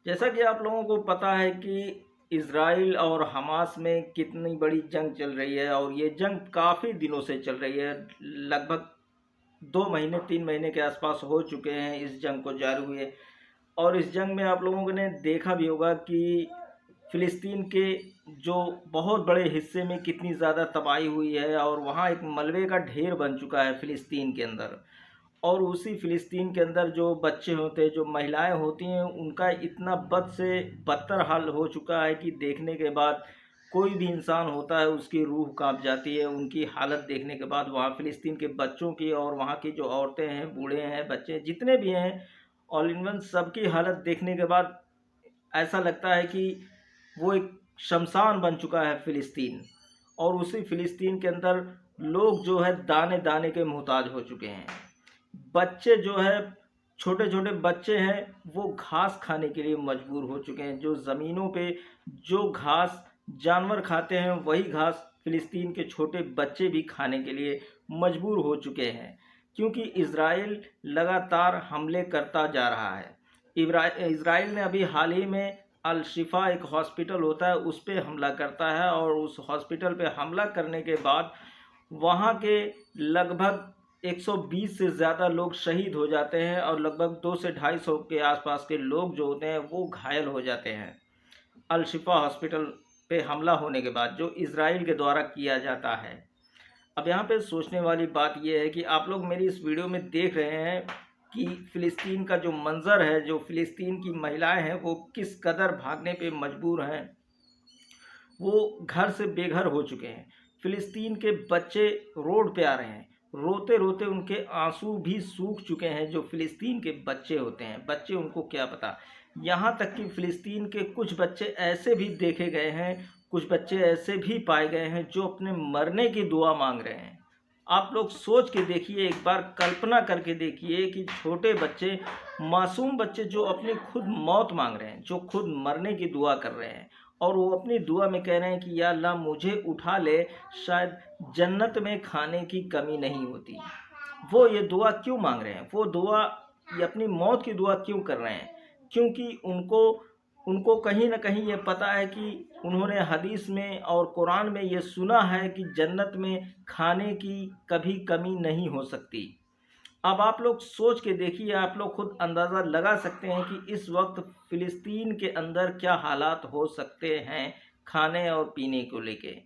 जैसा कि आप लोगों को पता है कि इज़राइल और हमास में कितनी बड़ी जंग चल रही है और ये जंग काफ़ी दिनों से चल रही है। लगभग 2 महीने 3 महीने के आसपास हो चुके हैं इस जंग को जारी हुए। और इस जंग में आप लोगों ने देखा भी होगा कि फ़िलिस्तीन के जो बहुत बड़े हिस्से में कितनी ज़्यादा तबाही हुई है और वहाँ एक मलबे का ढेर बन चुका है फ़िलिस्तीन के अंदर। और उसी फ़िलिस्तीन के अंदर जो बच्चे होते हैं, जो महिलाएं होती हैं, उनका इतना बद से बदतर हाल हो चुका है कि देखने के बाद कोई भी इंसान होता है उसकी रूह कांप जाती है। उनकी हालत देखने के बाद वहाँ फ़िलिस्तीन के बच्चों की और वहाँ की जो औरतें हैं, बूढ़े हैं, बच्चे जितने भी हैं, ऑल इन वन सबकी हालत देखने के बाद ऐसा लगता है कि वो एक शमशान बन चुका है फ़िलिस्तीन। और उसी फ़िलिस्तीन के अंदर लोग जो है दाने दाने के मोहताज हो चुके हैं। बच्चे जो है, छोटे छोटे बच्चे हैं, वो घास खाने के लिए मजबूर हो चुके हैं। जो ज़मीनों पे जो घास जानवर खाते हैं वही घास फ़िलिस्तीन के छोटे बच्चे भी खाने के लिए मजबूर हो चुके हैं, क्योंकि इज़राइल लगातार हमले करता जा रहा है। इज़राइल ने अभी हाल ही में अल शिफा एक हॉस्पिटल होता है उस पे हमला करता है, और उस हॉस्पिटल पे हमला करने के बाद वहाँ के लगभग 120 से ज़्यादा लोग शहीद हो जाते हैं और लगभग 2 से 250 के आसपास के लोग जो होते हैं वो घायल हो जाते हैं अल शिफा हॉस्पिटल पे हमला होने के बाद, जो इज़राइल के द्वारा किया जाता है। अब यहाँ पे सोचने वाली बात यह है कि आप लोग मेरी इस वीडियो में देख रहे हैं कि फ़िलिस्तीन का जो मंज़र है, जो फ़िलिस्तीन की महिलाएं हैं, वो किस कदर भागने पे मजबूर हैं। वो घर से बेघर हो चुके हैं। फ़िलिस्तीन के बच्चे रोड पे आ रहे हैं, रोते रोते उनके आंसू भी सूख चुके हैं। जो फ़िलिस्तीन के बच्चे होते हैं, बच्चे उनको क्या पता। यहाँ तक कि फ़िलिस्तीन के कुछ बच्चे ऐसे भी देखे गए हैं, कुछ बच्चे ऐसे भी पाए गए हैं जो अपने मरने की दुआ मांग रहे हैं। आप लोग सोच के देखिए, एक बार कल्पना करके देखिए कि छोटे बच्चे, मासूम बच्चे जो अपनी खुद मौत मांग रहे हैं, जो खुद मरने की दुआ कर रहे हैं, और वो अपनी दुआ में कह रहे हैं कि या अल्लाह मुझे उठा ले, शायद जन्नत में खाने की कमी नहीं होती। वो ये दुआ क्यों मांग रहे हैं? वो दुआ, ये अपनी मौत की दुआ क्यों कर रहे हैं? क्योंकि उनको उनको कहीं न कहीं ये पता है कि उन्होंने हदीस में और कुरान में ये सुना है कि जन्नत में खाने की कभी कमी नहीं हो सकती। अब आप लोग सोच के देखिए, आप लोग खुद अंदाज़ा लगा सकते हैं कि इस वक्त फ़िलिस्तीन के अंदर क्या हालात हो सकते हैं खाने और पीने को लेके।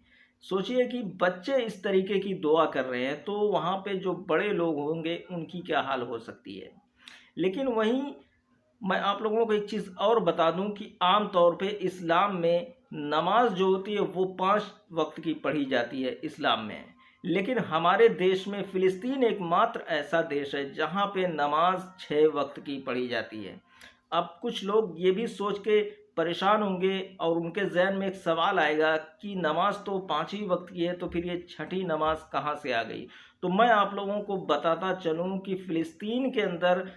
सोचिए कि बच्चे इस तरीके की दुआ कर रहे हैं, तो वहाँ पे जो बड़े लोग होंगे उनकी क्या हाल हो सकती है। लेकिन वहीं मैं आप लोगों को एक चीज़ और बता दूं कि आम तौर पे इस्लाम में नमाज जो होती है वो 5 वक्त की पढ़ी जाती है इस्लाम में। लेकिन हमारे देश में फ़िलिस्तीन एकमात्र ऐसा देश है जहाँ पे नमाज 6 वक्त की पढ़ी जाती है। अब कुछ लोग ये भी सोच के परेशान होंगे और उनके जहन में एक सवाल आएगा कि नमाज तो 5 ही वक्त की है, तो फिर ये छठी नमाज कहाँ से आ गई। तो मैं आप लोगों को बताता चलूँ कि फ़िलिस्तीन के अंदर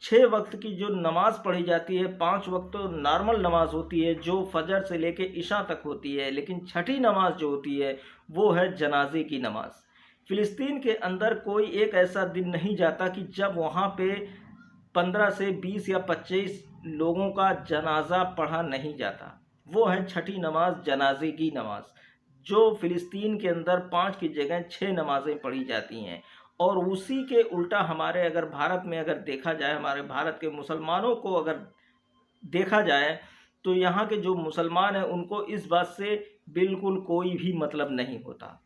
6 वक्त की जो नमाज पढ़ी जाती है, 5 वक्त तो नॉर्मल नमाज होती है जो फजर से लेके इशा तक होती है, लेकिन छठी नमाज जो होती है वो है जनाजे की नमाज। फ़िलिस्तीन के अंदर कोई एक ऐसा दिन नहीं जाता कि जब वहाँ पे 15 से 20 या 25 लोगों का जनाजा पढ़ा नहीं जाता। वो है छठी नमाज, जनाजे की नमाज, जो फ़िलिस्तीन के अंदर 5 की जगह 6 नमाज़ें पढ़ी जाती हैं। और उसी के उल्टा हमारे अगर भारत में अगर देखा जाए, हमारे भारत के मुसलमानों को अगर देखा जाए, तो यहाँ के जो मुसलमान हैं उनको इस बात से बिल्कुल कोई भी मतलब नहीं होता।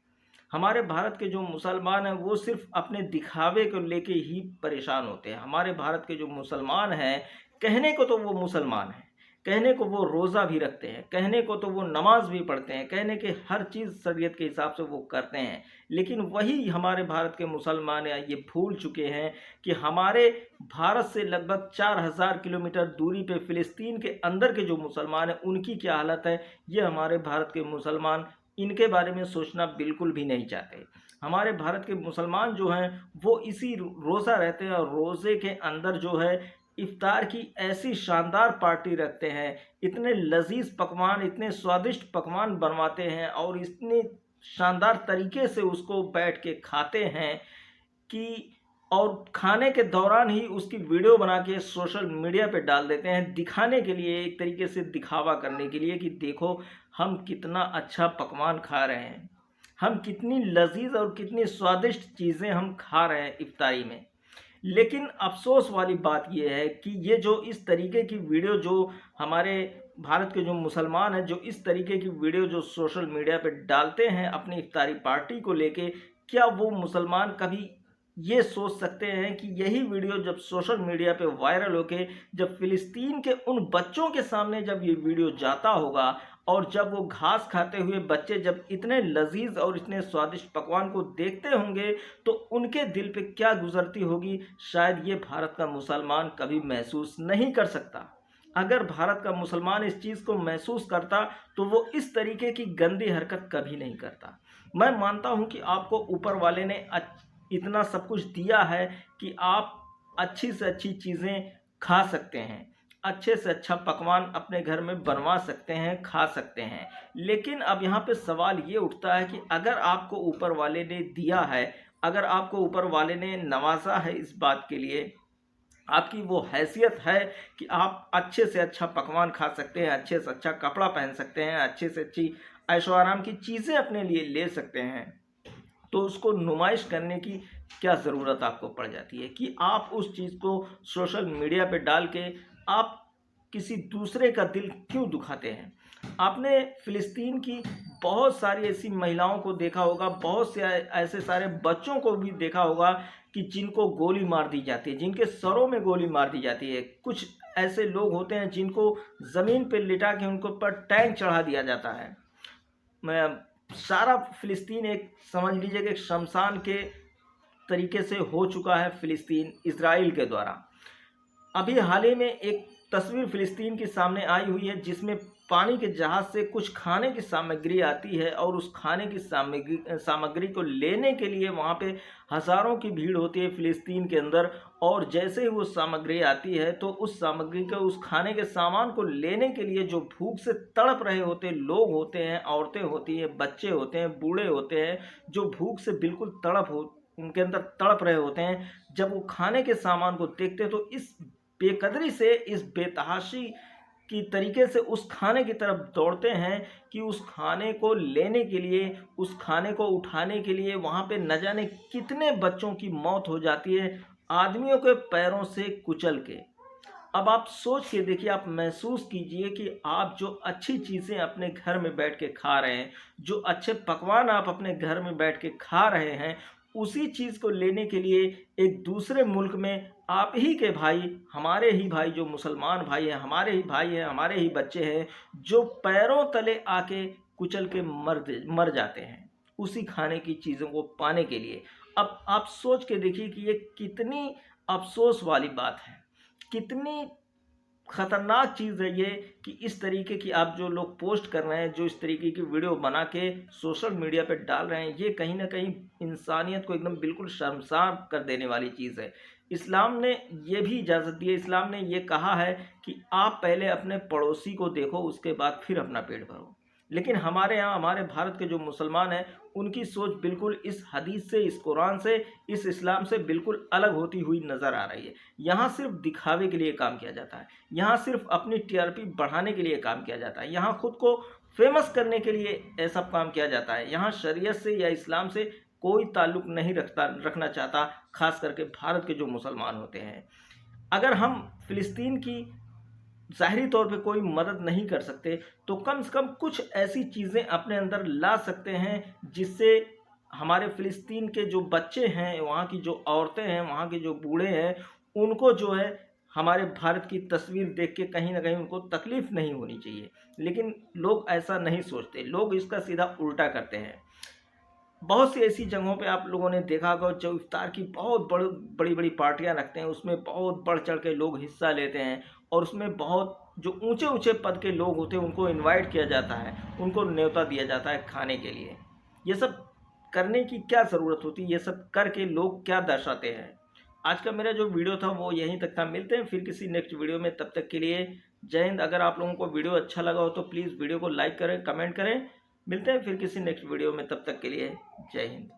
हमारे भारत के जो मुसलमान हैं वो सिर्फ अपने दिखावे को लेके ही परेशान होते हैं। हमारे भारत के जो मुसलमान हैं, कहने को तो वो मुसलमान हैं, कहने को वो रोज़ा भी रखते हैं, कहने को तो वो नमाज भी पढ़ते हैं, कहने के हर चीज़ शरीयत के हिसाब से वो करते हैं। लेकिन वही हमारे भारत के मुसलमान ये भूल चुके हैं कि हमारे भारत से लगभग 4000 किलोमीटर दूरी पे फ़िलिस्तीन के अंदर के जो मुसलमान हैं उनकी क्या हालत है, ये हमारे भारत के मुसलमान इनके बारे में सोचना बिल्कुल भी नहीं चाहते। हमारे भारत के मुसलमान जो हैं वो इसी रोज़ा रहते हैं, और रोज़े के अंदर जो है इफ्तार की ऐसी शानदार पार्टी रखते हैं, इतने लजीज पकवान, इतने स्वादिष्ट पकवान बनवाते हैं और इतने शानदार तरीके से उसको बैठ के खाते हैं कि और खाने के दौरान ही उसकी वीडियो बना के सोशल मीडिया पे डाल देते हैं, दिखाने के लिए, एक तरीके से दिखावा करने के लिए कि देखो हम कितना अच्छा पकवान खा रहे हैं, हम कितनी लजीज और कितनी स्वादिष्ट चीज़ें हम खा रहे हैं इफ्तारी में। लेकिन अफसोस वाली बात यह है कि ये जो इस तरीके की वीडियो जो हमारे भारत के जो मुसलमान हैं, जो इस तरीके की वीडियो जो सोशल मीडिया पे डालते हैं अपनी इफ्तारी पार्टी को लेके, क्या वो मुसलमान कभी ये सोच सकते हैं कि यही वीडियो जब सोशल मीडिया पे वायरल होके जब फ़िलिस्तीन के उन बच्चों के सामने जब ये वीडियो जाता होगा और जब वो घास खाते हुए बच्चे जब इतने लजीज और इतने स्वादिष्ट पकवान को देखते होंगे तो उनके दिल पे क्या गुजरती होगी, शायद ये भारत का मुसलमान कभी महसूस नहीं कर सकता। अगर भारत का मुसलमान इस चीज़ को महसूस करता तो वो इस तरीके की गंदी हरकत कभी नहीं करता। मैं मानता हूँ कि आपको ऊपर वाले ने इतना सब कुछ दिया है कि आप अच्छी से अच्छी चीज़ें खा सकते हैं, अच्छे से अच्छा पकवान अपने घर में बनवा सकते हैं, खा सकते हैं। लेकिन अब यहाँ पे सवाल ये उठता है कि अगर आपको ऊपर वाले ने दिया है, अगर आपको ऊपर वाले ने नवाजा है इस बात के लिए, आपकी वो हैसियत है कि आप अच्छे से अच्छा पकवान खा सकते हैं, अच्छे से अच्छा कपड़ा पहन सकते हैं, अच्छे से अच्छी ऐशो आराम की चीज़ें अपने लिए ले सकते हैं, तो उसको नुमाइश करने की क्या ज़रूरत आपको पड़ जाती है कि आप उस चीज़ को सोशल मीडिया पे डाल के आप किसी दूसरे का दिल क्यों दुखाते हैं। आपने फ़िलिस्तीन की बहुत सारी ऐसी महिलाओं को देखा होगा, बहुत से ऐसे सारे बच्चों को भी देखा होगा कि जिनको गोली मार दी जाती है, जिनके सरों में गोली मार दी जाती है। कुछ ऐसे लोग होते हैं जिनको ज़मीन पर लिटा के उनको पर टैंक चढ़ा दिया जाता है। मैं सारा फ़िलिस्तीन एक समझ लीजिए कि एक शमशान के तरीके से हो चुका है फ़िलिस्तीन इज़राइल के द्वारा। अभी हाल ही में एक तस्वीर फ़िलिस्तीन की सामने आई हुई है जिसमें पानी के जहाज़ से कुछ खाने की सामग्री आती है और उस खाने की सामग्री को लेने के लिए वहाँ पे हज़ारों की भीड़ होती है फ़िलिस्तीन के अंदर। और जैसे ही वो सामग्री आती है तो उस सामग्री को, उस खाने के सामान को लेने के लिए जो भूख से तड़प रहे होते लोग होते हैं, औरतें होती हैं, बच्चे होते हैं, बूढ़े होते हैं, जो भूख से बिल्कुल उनके अंदर तड़प रहे होते हैं, जब वो खाने के सामान को देखते हैं तो इस बेकदरी से, इस बेतहाशी की तरीके से उस खाने की तरफ दौड़ते हैं कि उस खाने को लेने के लिए, उस खाने को उठाने के लिए वहाँ पे न जाने कितने बच्चों की मौत हो जाती है आदमियों के पैरों से कुचल के। अब आप सोच के देखिए, आप महसूस कीजिए कि आप जो अच्छी चीज़ें अपने घर में बैठ के खा रहे हैं, जो अच्छे पकवान आप अपने घर में बैठ के खा रहे हैं, उसी चीज़ को लेने के लिए एक दूसरे मुल्क में आप ही के भाई, हमारे ही भाई जो मुसलमान भाई हैं, हमारे ही भाई हैं, हमारे ही बच्चे हैं, जो पैरों तले आके कुचल के मर जाते हैं उसी खाने की चीज़ों को पाने के लिए। अब आप सोच के देखिए कि ये कितनी अफ़सोस वाली बात है, कितनी ख़तरनाक चीज़ है ये कि इस तरीके की आप जो लोग पोस्ट कर रहे हैं, जो इस तरीके की वीडियो बना के सोशल मीडिया पे डाल रहे हैं, ये कहीं न कहीं इंसानियत को एकदम बिल्कुल शर्मसार कर देने वाली चीज़ है। इस्लाम ने ये भी इजाज़त दी है, इस्लाम ने ये कहा है कि आप पहले अपने पड़ोसी को देखो, उसके बाद फिर अपना पेट भरो। लेकिन हमारे यहाँ, हमारे भारत के जो मुसलमान हैं, उनकी सोच बिल्कुल इस हदीस से, इस कुरान से, इस इस्लाम से बिल्कुल अलग होती हुई नज़र आ रही है। यहाँ सिर्फ दिखावे के लिए काम किया जाता है, यहाँ सिर्फ अपनी टीआरपी बढ़ाने के लिए काम किया जाता है, यहाँ खुद को फेमस करने के लिए ऐसा काम किया जाता है। यहाँ शरीयत से या इस्लाम से कोई ताल्लुक़ नहीं रखना चाहता, ख़ास करके भारत के जो मुसलमान होते हैं। अगर हम फ़िलिस्तीन की ज़ाहिरी तौर पे कोई मदद नहीं कर सकते तो कम से कम कुछ ऐसी चीज़ें अपने अंदर ला सकते हैं जिससे हमारे फ़िलिस्तीन के जो बच्चे हैं, वहाँ की जो औरतें हैं, वहाँ के जो बूढ़े हैं, उनको जो है हमारे भारत की तस्वीर देख के कहीं न कहीं उनको तकलीफ़ नहीं होनी चाहिए। लेकिन लोग ऐसा नहीं सोचते, लोग इसका सीधा उल्टा करते हैं। बहुत सी ऐसी जगहों पे आप लोगों ने देखा होगा जो इफ्तार की बहुत बड़ी-बड़ी पार्टियां रखते हैं, उसमें बहुत बढ़-चढ़ के लोग हिस्सा लेते हैं और उसमें बहुत जो ऊँचे-ऊँचे पद के लोग होते हैं उनको इनवाइट किया जाता है, उनको न्योता दिया जाता है खाने के लिए। ये सब करने की क्या ज़रूरत होती है? ये सब करके लोग क्या दर्शाते हैं? आज का मेरा जो वीडियो था वो यहीं तक था। मिलते हैं फिर किसी नेक्स्ट वीडियो में, तब तक के लिए जय हिंद। अगर आप लोगों को वीडियो अच्छा लगा हो तो प्लीज़ वीडियो को लाइक करें, कमेंट करें। मिलते हैं फिर किसी नेक्स्ट वीडियो में, तब तक के लिए जय हिंद।